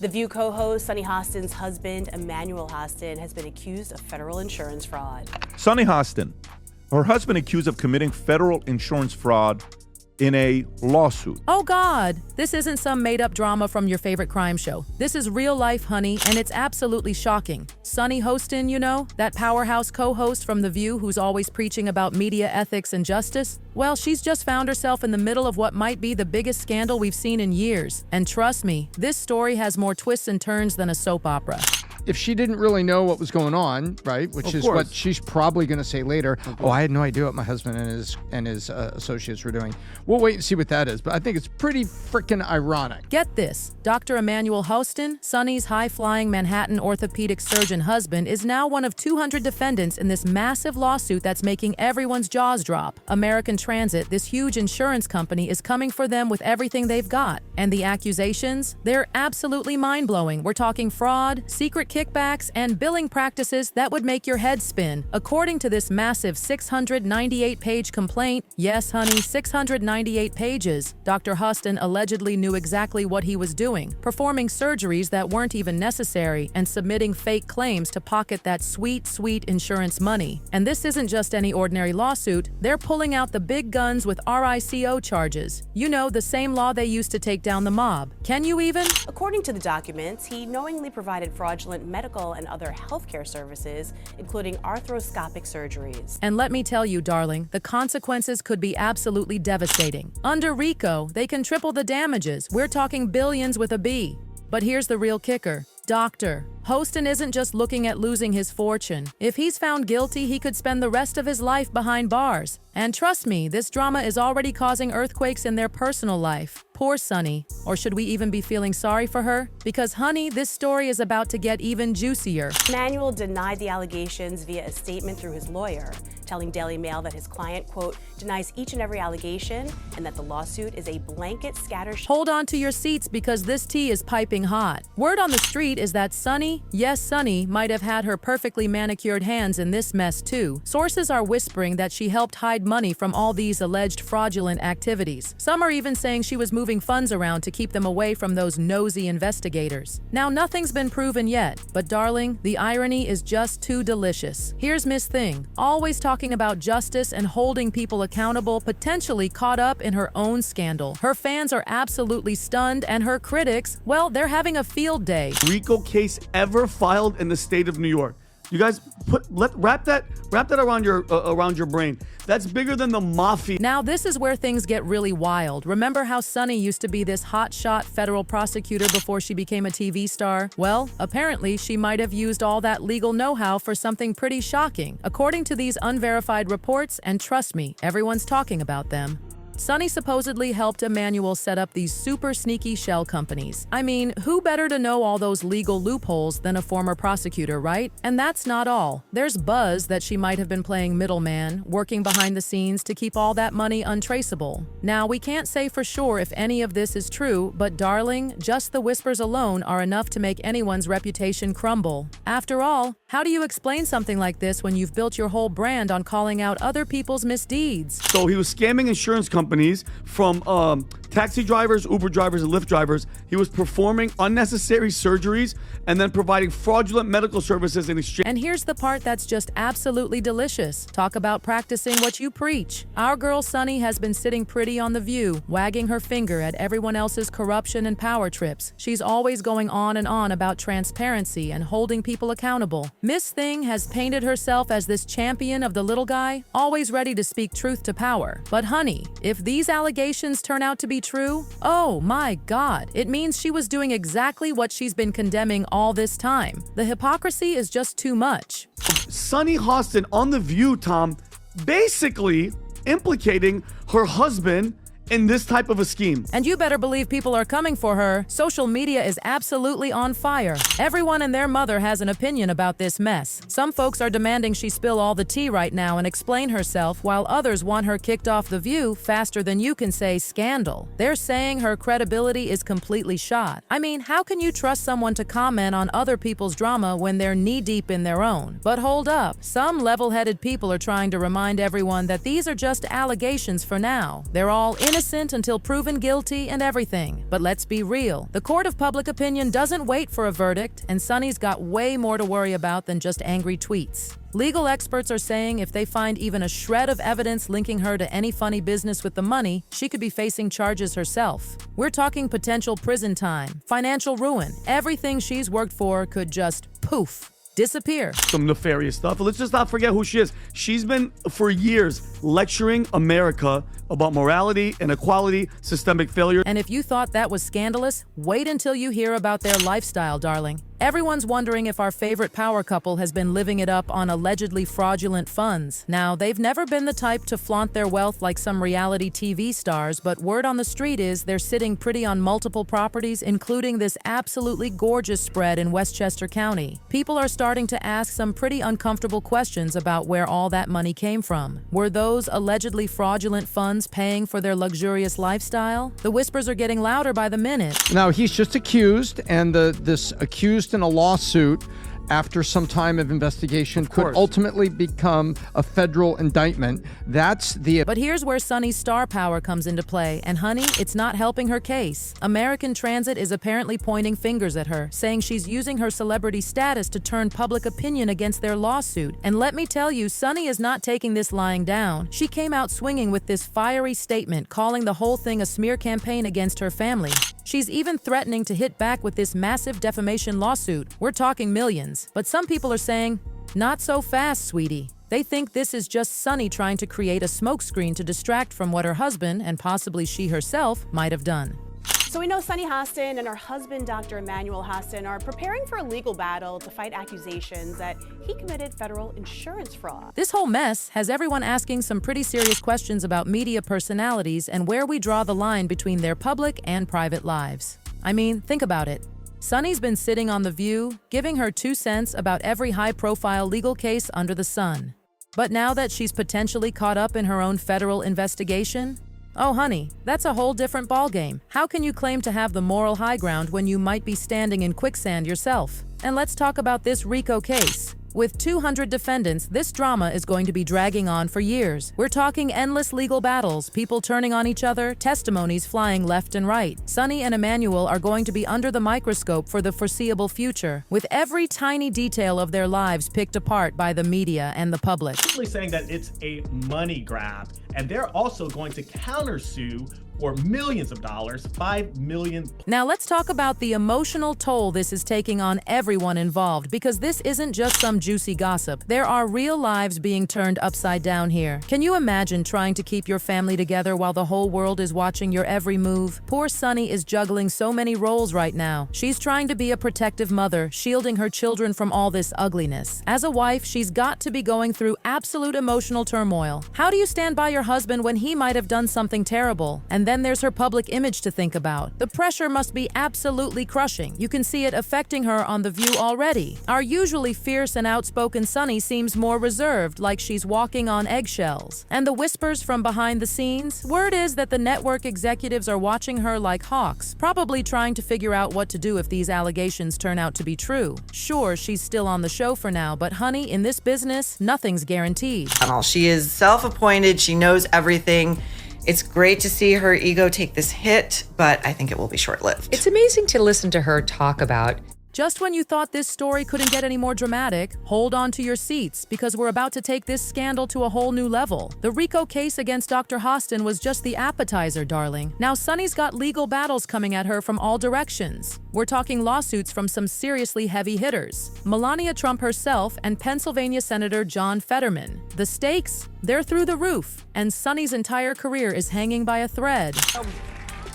The View co-host Sunny Hostin's husband, Emmanuel Hostin, has been accused of federal insurance fraud. Sunny Hostin, her husband accused of committing federal insurance fraud in a lawsuit. Oh God, this isn't some made-up drama from your favorite crime show. This is real life, honey, and it's absolutely shocking. Sunny Hostin, you know, that powerhouse co-host from The View who's always preaching about media ethics and justice? Well, she's just found herself in the middle of what might be the biggest scandal we've seen in years. And trust me, this story has more twists and turns than a soap opera. If she didn't really know what was going on, right, which is what she's probably going to say later, oh, I had no idea what my husband and his associates were doing. We'll wait and see what that is, but I think it's pretty freaking ironic. Get this, Dr. Emmanuel Hostin, Sunny's high-flying Manhattan orthopedic surgeon husband, is now one of 200 defendants in this massive lawsuit that's making everyone's jaws drop. American Transit, this huge insurance company, is coming for them with everything they've got. And the accusations? They're absolutely mind-blowing. We're talking fraud, secret kickbacks, and billing practices that would make your head spin. According to this massive 698-page complaint, yes, honey, 698 pages, Dr. Hostin allegedly knew exactly what he was doing, performing surgeries that weren't even necessary and submitting fake claims to pocket that sweet, sweet insurance money. And this isn't just any ordinary lawsuit. They're pulling out the big guns with RICO charges. You know, the same law they used to take down the mob. Can you even? According to the documents, he knowingly provided fraudulent medical and other healthcare services, including arthroscopic surgeries. And let me tell you, darling, the consequences could be absolutely devastating. Under RICO, they can triple the damages. We're talking billions with a B. But here's the real kicker. Dr. Hostin isn't just looking at losing his fortune. If he's found guilty, he could spend the rest of his life behind bars. And trust me, this drama is already causing earthquakes in their personal life. Poor Sunny. Or should we even be feeling sorry for her? Because, honey, this story is about to get even juicier. Emmanuel denied the allegations via a statement through his lawyer, telling Daily Mail that his client, quote, denies each and every allegation and that the lawsuit is a blanket scattershot. Hold on to your seats because this tea is piping hot. Word on the street is that Sunny, yes, Sunny, might have had her perfectly manicured hands in this mess too. Sources are whispering that she helped hide money from all these alleged fraudulent activities. Some are even saying she was moving funds around to keep them away from those nosy investigators. Now, nothing's been proven yet, but darling, the irony is just too delicious. Here's Miss Thing, always talking about justice and holding people accountable, potentially caught up in her own scandal. Her fans are absolutely stunned, and her critics, well, they're having a field day. RICO case ever filed in the state of New York. You guys wrap that around your brain. That's bigger than the mafia. Now this is where things get really wild. Remember how Sunny used to be this hotshot federal prosecutor before she became a TV star? Well, apparently she might have used all that legal know-how for something pretty shocking. According to these unverified reports, and trust me, everyone's talking about them, Sunny supposedly helped Emmanuel set up these super sneaky shell companies. I mean, who better to know all those legal loopholes than a former prosecutor, right? And that's not all. There's buzz that she might have been playing middleman, working behind the scenes to keep all that money untraceable. Now, we can't say for sure if any of this is true, but darling, just the whispers alone are enough to make anyone's reputation crumble. After all, how do you explain something like this when you've built your whole brand on calling out other people's misdeeds? So he was scamming insurance companies from taxi drivers, Uber drivers, and Lyft drivers. He was performing unnecessary surgeries and then providing fraudulent medical services in exchange. And here's the part that's just absolutely delicious. Talk about practicing what you preach. Our girl Sunny has been sitting pretty on The View, wagging her finger at everyone else's corruption and power trips. She's always going on and on about transparency and holding people accountable. Miss Thing has painted herself as this champion of the little guy, always ready to speak truth to power. But honey, if these allegations turn out to be true, oh my God, it means she was doing exactly what she's been condemning all this time. The hypocrisy is just too much. Sunny Hostin on The View, Tom, basically implicating her husband in this type of a scheme. And you better believe people are coming for her. Social media is absolutely on fire. Everyone and their mother has an opinion about this mess. Some folks are demanding she spill all the tea right now and explain herself, while others want her kicked off The View faster than you can say scandal. They're saying her credibility is completely shot. I mean, how can you trust someone to comment on other people's drama when they're knee-deep in their own? But hold up, some level-headed people are trying to remind everyone that these are just allegations for now. They're all in innocent until proven guilty and everything. But let's be real. The court of public opinion doesn't wait for a verdict, and Sunny's got way more to worry about than just angry tweets. Legal experts are saying if they find even a shred of evidence linking her to any funny business with the money, she could be facing charges herself. We're talking potential prison time, financial ruin. Everything she's worked for could just poof, disappear. Some nefarious stuff. But let's just not forget who she is. She's been, for years, lecturing America about morality, inequality, systemic failure. And if you thought that was scandalous, wait until you hear about their lifestyle, darling. Everyone's wondering if our favorite power couple has been living it up on allegedly fraudulent funds. Now, they've never been the type to flaunt their wealth like some reality TV stars, but word on the street is they're sitting pretty on multiple properties, including this absolutely gorgeous spread in Westchester County. People are starting to ask some pretty uncomfortable questions about where all that money came from. Were those allegedly fraudulent funds paying for their luxurious lifestyle? The whispers are getting louder by the minute. Now, he's just accused, and this accused in a lawsuit after some time of investigation could ultimately become a federal indictment. But here's where Sunny's star power comes into play, and honey, it's not helping her case. American Transit is apparently pointing fingers at her, saying she's using her celebrity status to turn public opinion against their lawsuit. And let me tell you, Sunny is not taking this lying down. She came out swinging with this fiery statement, calling the whole thing a smear campaign against her family. She's even threatening to hit back with this massive defamation lawsuit. We're talking millions. But some people are saying, not so fast, sweetie. They think this is just Sunny trying to create a smokescreen to distract from what her husband, and possibly she herself, might have done. So we know Sunny Hostin and her husband, Dr. Emmanuel Hostin, are preparing for a legal battle to fight accusations that he committed federal insurance fraud. This whole mess has everyone asking some pretty serious questions about media personalities and where we draw the line between their public and private lives. I mean, think about it. Sunny's been sitting on The View, giving her 2 cents about every high-profile legal case under the sun. But now that she's potentially caught up in her own federal investigation, oh honey, that's a whole different ballgame. How can you claim to have the moral high ground when you might be standing in quicksand yourself? And let's talk about this RICO case. With 200 defendants, this drama is going to be dragging on for years. We're talking endless legal battles, people turning on each other, testimonies flying left and right. Sunny and Emmanuel are going to be under the microscope for the foreseeable future, with every tiny detail of their lives picked apart by the media and the public. Saying that it's a money grab, and they're also going to countersue for millions of dollars, $5 million. Now let's talk about the emotional toll this is taking on everyone involved, because this isn't just some juicy gossip. There are real lives being turned upside down here. Can you imagine trying to keep your family together while the whole world is watching your every move? Poor Sunny is juggling so many roles right now. She's trying to be a protective mother, shielding her children from all this ugliness. As a wife, she's got to be going through absolute emotional turmoil. How do you stand by your husband when he might have done something terrible? And then there's her public image to think about. The pressure must be absolutely crushing. You can see it affecting her on The View already. Our usually fierce and outspoken Sunny seems more reserved, like she's walking on eggshells. And the whispers from behind the scenes? Word is that the network executives are watching her like hawks, probably trying to figure out what to do if these allegations turn out to be true. Sure, she's still on the show for now, but honey, in this business, nothing's guaranteed. She is self-appointed. She knows everything. It's great to see her ego take this hit, but I think it will be short-lived. It's amazing to listen to her talk about. Just when you thought this story couldn't get any more dramatic, hold on to your seats, because we're about to take this scandal to a whole new level. The RICO case against Dr. Hostin was just the appetizer, darling. Now Sunny's got legal battles coming at her from all directions. We're talking lawsuits from some seriously heavy hitters. Melania Trump herself and Pennsylvania Senator John Fetterman. The stakes? They're through the roof, and Sunny's entire career is hanging by a thread.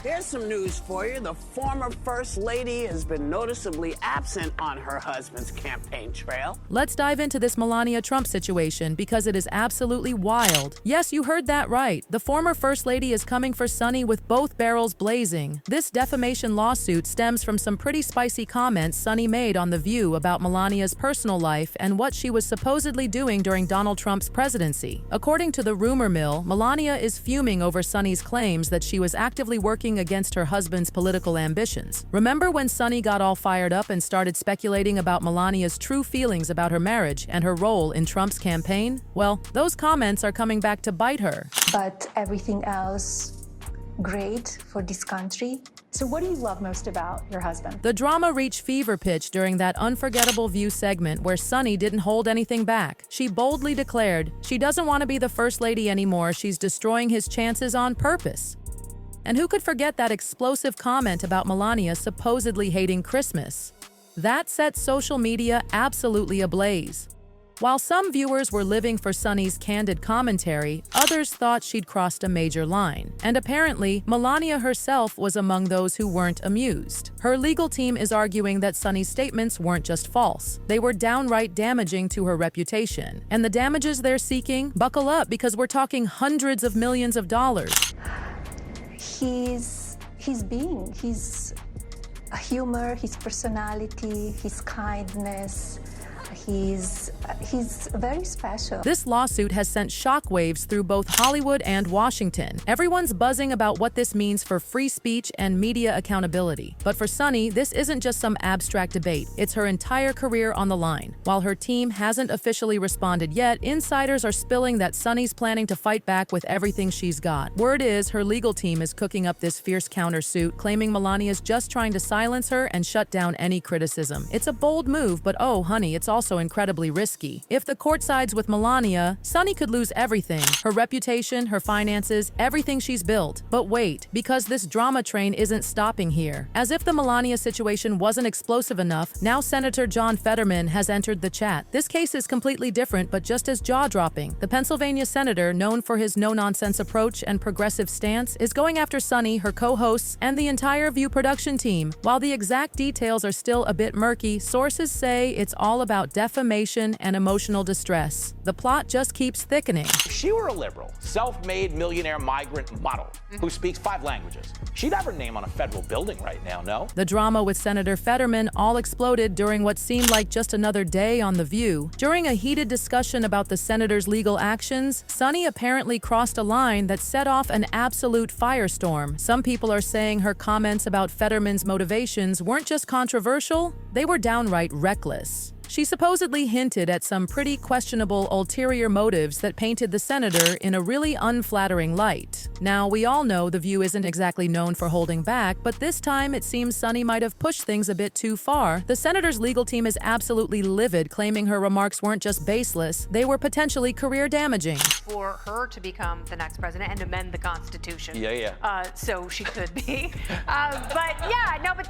Here's some news for you. The former First Lady has been noticeably absent on her husband's campaign trail. Let's dive into this Melania Trump situation, because it is absolutely wild. Yes, you heard that right. The former First Lady is coming for Sunny with both barrels blazing. This defamation lawsuit stems from some pretty spicy comments Sunny made on The View about Melania's personal life and what she was supposedly doing during Donald Trump's presidency. According to the rumor mill, Melania is fuming over Sunny's claims that she was actively working against her husband's political ambitions. Remember when Sunny got all fired up and started speculating about Melania's true feelings about her marriage and her role in Trump's campaign? Well, those comments are coming back to bite her. But everything else great for this country. So what do you love most about your husband? The drama reached fever pitch during that unforgettable View segment where Sunny didn't hold anything back. She boldly declared she doesn't want to be the first lady anymore. She's destroying his chances on purpose. And who could forget that explosive comment about Melania supposedly hating Christmas? That set social media absolutely ablaze. While some viewers were living for Sunny's candid commentary, others thought she'd crossed a major line. And apparently, Melania herself was among those who weren't amused. Her legal team is arguing that Sunny's statements weren't just false. They were downright damaging to her reputation. And the damages they're seeking? Buckle up, because we're talking hundreds of millions of dollars. His humor, his personality, his kindness, he's very special. This lawsuit has sent shockwaves through both Hollywood and Washington. Everyone's buzzing about what this means for free speech and media accountability. But for Sunny, this isn't just some abstract debate. It's her entire career on the line. While her team hasn't officially responded yet, insiders are spilling that Sunny's planning to fight back with everything she's got. Word is her legal team is cooking up this fierce countersuit, claiming Melania's just trying to silence her and shut down any criticism. It's a bold move, but oh honey, it's also incredibly risky. If the court sides with Melania, Sunny could lose everything: her reputation, her finances, everything she's built. But wait, because this drama train isn't stopping here. As if the Melania situation wasn't explosive enough, now Senator John Fetterman has entered the chat. This case is completely different, but just as jaw-dropping. The Pennsylvania senator, known for his no-nonsense approach and progressive stance, is going after Sunny, her co-hosts, and the entire View production team. While the exact details are still a bit murky, sources say it's all about defamation and emotional distress. The plot just keeps thickening. If she were a liberal, self-made millionaire migrant model who speaks 5 languages, she'd have her name on a federal building right now, no? The drama with Senator Fetterman all exploded during what seemed like just another day on The View. During a heated discussion about the senator's legal actions, Sunny apparently crossed a line that set off an absolute firestorm. Some people are saying her comments about Fetterman's motivations weren't just controversial, they were downright reckless. She supposedly hinted at some pretty questionable ulterior motives that painted the senator in a really unflattering light. Now, we all know The View isn't exactly known for holding back, but this time it seems Sunny might have pushed things a bit too far. The senator's legal team is absolutely livid, claiming her remarks weren't just baseless, they were potentially career-damaging. For her to become the next president and amend the Constitution. So she could be. But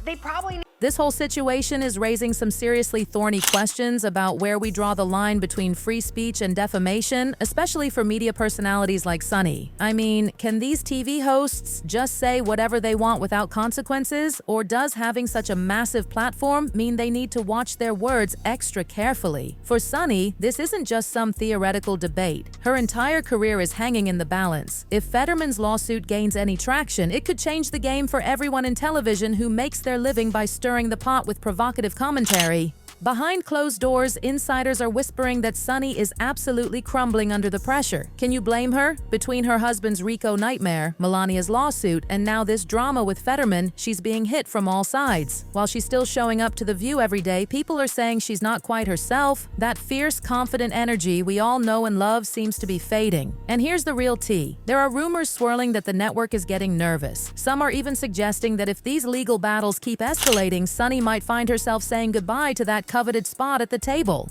they probably need. This whole situation is raising some seriously thorny questions about where we draw the line between free speech and defamation, especially for media personalities like Sunny. I mean, can these TV hosts just say whatever they want without consequences? Or does having such a massive platform mean they need to watch their words extra carefully? For Sunny, this isn't just some theoretical debate. Her entire career is hanging in the balance. If Fetterman's lawsuit gains any traction, it could change the game for everyone in television who makes their living by stirring the pot with provocative commentary. Behind closed doors, insiders are whispering that Sunny is absolutely crumbling under the pressure. Can you blame her? Between her husband's RICO nightmare, Melania's lawsuit, and now this drama with Fetterman, she's being hit from all sides. While she's still showing up to The View every day, people are saying she's not quite herself. That fierce, confident energy we all know and love seems to be fading. And here's the real tea. There are rumors swirling that the network is getting nervous. Some are even suggesting that if these legal battles keep escalating, Sunny might find herself saying goodbye to that coveted spot at the table.